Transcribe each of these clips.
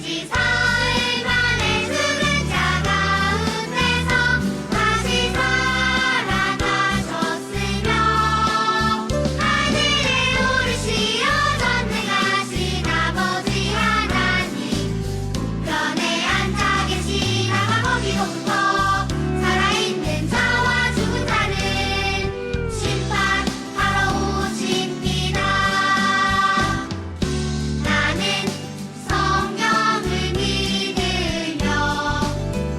다시 사흘 만에 죽은 자 가운데서 다시 살아나셨으며 하늘에 오르시어 전능하신 아버지 하나님 우편에 앉아 계시다가 거기로부터 살아있는 자와 죽은 자를 심판하러 오십니다. 나는 성경을 믿으며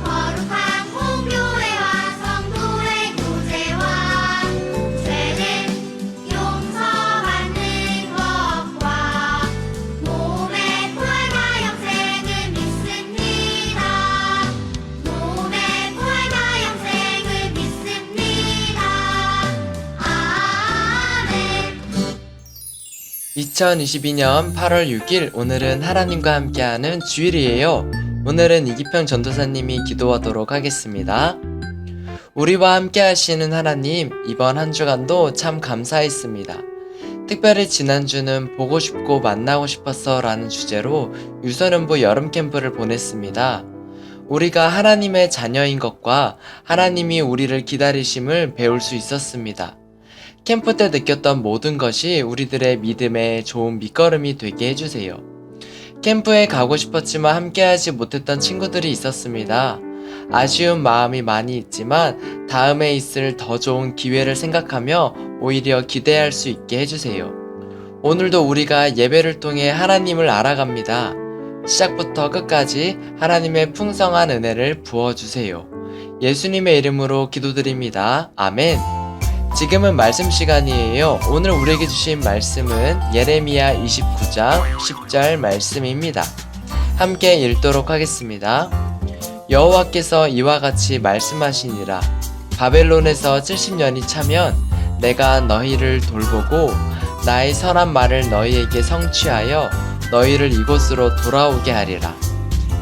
거룩한 공교회와 성도의 교제와 죄는 용서받는 것과 몸의 부활과 영생을 믿습니다. 몸의 부활과 영생을 믿습니다. 아멘. 2022년 8월 6일 오늘은 하나님과 함께하는 주일이에요. 오늘은 이기평 전도사님이 기도하도록 하겠습니다. 우리와 함께 하시는 하나님, 이번 한 주간도 참 감사했습니다. 특별히 지난주는 보고 싶고 만나고 싶었어 라는 주제로 유소년부 여름 캠프를 보냈습니다. 우리가 하나님의 자녀인 것과 하나님이 우리를 기다리심을 배울 수 있었습니다. 캠프 때 느꼈던 모든 것이 우리들의 믿음의 좋은 밑거름이 되게 해주세요. 캠프에 가고 싶었지만 함께하지 못했던 친구들이 있었습니다. 아쉬운 마음이 많이 있지만 다음에 있을 더 좋은 기회를 생각하며 오히려 기대할 수 있게 해주세요. 오늘도 우리가 예배를 통해 하나님을 알아갑니다. 시작부터 끝까지 하나님의 풍성한 은혜를 부어주세요. 예수님의 이름으로 기도드립니다. 아멘. 지금은 말씀 시간이에요. 오늘 우리에게 주신 말씀은 예레미야 29장 10절 말씀입니다. 함께 읽도록 하겠습니다. 여호와께서 이와 같이 말씀하시니라. 바벨론에서 70년이 차면 내가 너희를 돌보고 나의 선한 말을 너희에게 성취하여 너희를 이곳으로 돌아오게 하리라.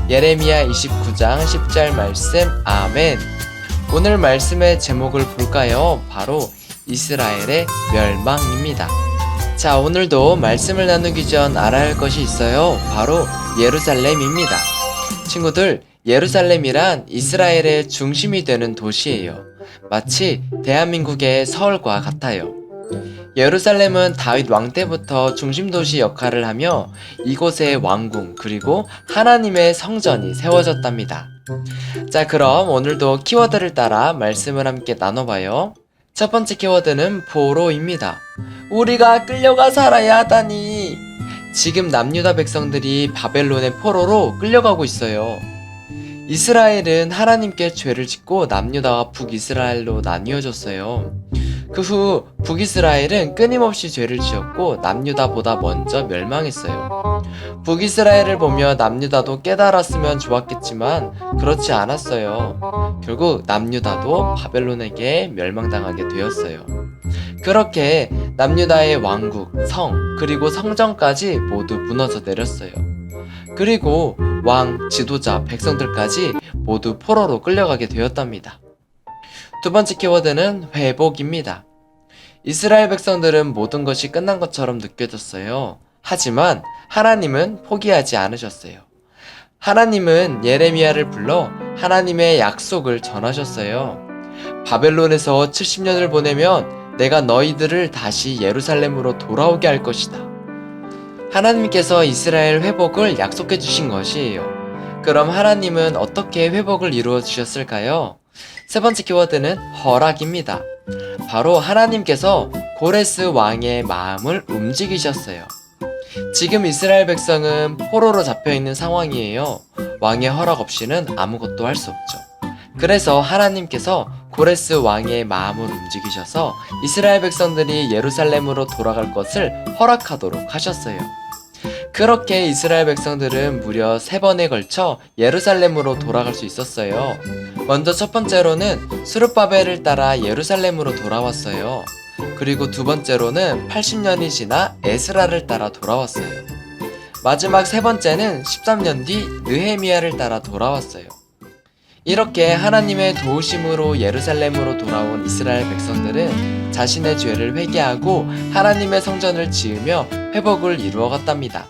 예레미야 29장 10절 말씀. 아멘. 오늘 말씀의 제목을 볼까요? 바로 이스라엘의 멸망입니다. 자, 오늘도 말씀을 나누기 전 알아야 할 것이 있어요. 바로 예루살렘입니다. 친구들, 예루살렘이란 이스라엘의 중심이 되는 도시예요. 마치 대한민국의 서울과 같아요. 예루살렘은 다윗 왕 때부터 중심 도시 역할을 하며 이곳에 왕궁 그리고 하나님의 성전이 세워졌답니다. 자, 그럼 오늘도 키워드를 따라 말씀을 함께 나눠봐요. 첫 번째 키워드는 포로입니다. 우리가 끌려가 살아야 하다니. 지금 남유다 백성들이 바벨론의 포로로 끌려가고 있어요. 이스라엘은 하나님께 죄를 짓고 남유다와 북이스라엘로 나뉘어졌어요. 그 후 북이스라엘은 끊임없이 죄를 지었고 남유다보다 먼저 멸망했어요. 북이스라엘을 보며 남유다도 깨달았으면 좋았겠지만 그렇지 않았어요. 결국 남유다도 바벨론에게 멸망당하게 되었어요. 그렇게 남유다의 왕국, 성, 그리고 성전까지 모두 무너져 내렸어요. 그리고 왕, 지도자, 백성들까지 모두 포로로 끌려가게 되었답니다. 두 번째 키워드는 회복입니다. 이스라엘 백성들은 모든 것이 끝난 것처럼 느껴졌어요. 하지만 하나님은 포기하지 않으셨어요. 하나님은 예레미야를 불러 하나님의 약속을 전하셨어요. 바벨론에서 70년을 보내면 내가 너희들을 다시 예루살렘으로 돌아오게 할 것이다. 하나님께서 이스라엘 회복을 약속해 주신 것이에요. 그럼 하나님은 어떻게 회복을 이루어 주셨을까요? 세 번째 키워드는 허락입니다. 바로 하나님께서 고레스 왕의 마음을 움직이셨어요. 지금 이스라엘 백성은 포로로 잡혀있는 상황이에요. 왕의 허락 없이는 아무것도 할 수 없죠. 그래서 하나님께서 고레스 왕의 마음을 움직이셔서 이스라엘 백성들이 예루살렘으로 돌아갈 것을 허락하도록 하셨어요. 그렇게 이스라엘 백성들은 무려 3번에 걸쳐 예루살렘으로 돌아갈 수 있었어요. 먼저 첫 번째로는 스룹바벨을 따라 예루살렘으로 돌아왔어요. 그리고 두 번째로는 80년이 지나 에스라를 따라 돌아왔어요. 마지막 세 번째는 13년 뒤 느헤미야를 따라 돌아왔어요. 이렇게 하나님의 도우심으로 예루살렘으로 돌아온 이스라엘 백성들은 자신의 죄를 회개하고 하나님의 성전을 지으며 회복을 이루어갔답니다.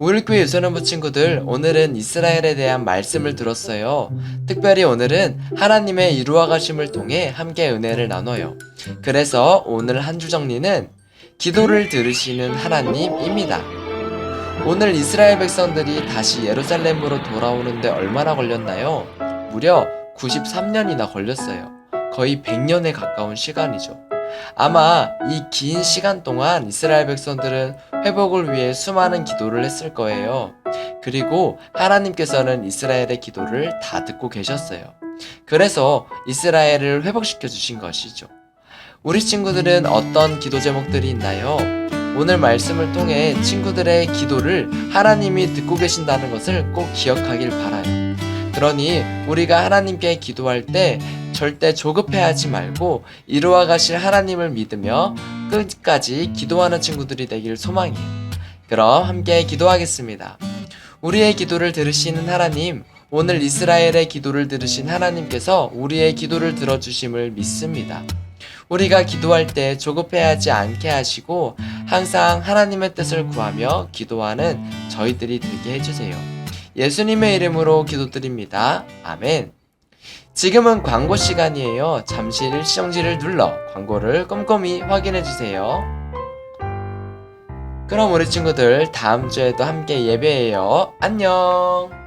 519의 유선연부 친구들, 오늘은 이스라엘에 대한 말씀을 들었어요. 특별히 오늘은 하나님의 이루어 가심을 통해 함께 은혜를 나눠요. 그래서 오늘 한 주 정리는 기도를 들으시는 하나님입니다. 오늘 이스라엘 백성들이 다시 예루살렘으로 돌아오는데 얼마나 걸렸나요? 무려 93년이나 걸렸어요. 거의 100년에 가까운 시간이죠. 아마 이 긴 시간 동안 이스라엘 백성들은 회복을 위해 수많은 기도를 했을 거예요. 그리고 하나님께서는 이스라엘의 기도를 다 듣고 계셨어요. 그래서 이스라엘을 회복시켜 주신 것이죠. 우리 친구들은 어떤 기도 제목들이 있나요? 오늘 말씀을 통해 친구들의 기도를 하나님이 듣고 계신다는 것을 꼭 기억하길 바라요. 그러니 우리가 하나님께 기도할 때 절대 조급해하지 말고 이루어 가실 하나님을 믿으며 끝까지 기도하는 친구들이 되길 소망해요. 그럼 함께 기도하겠습니다. 우리의 기도를 들으시는 하나님, 오늘 이스라엘의 기도를 들으신 하나님께서 우리의 기도를 들어주심을 믿습니다. 우리가 기도할 때 조급해하지 않게 하시고 항상 하나님의 뜻을 구하며 기도하는 저희들이 되게 해주세요. 예수님의 이름으로 기도드립니다. 아멘. 지금은 광고 시간이에요. 잠시 일시정지를 눌러 광고를 꼼꼼히 확인해주세요. 그럼 우리 친구들 다음 주에도 함께 예배해요. 안녕.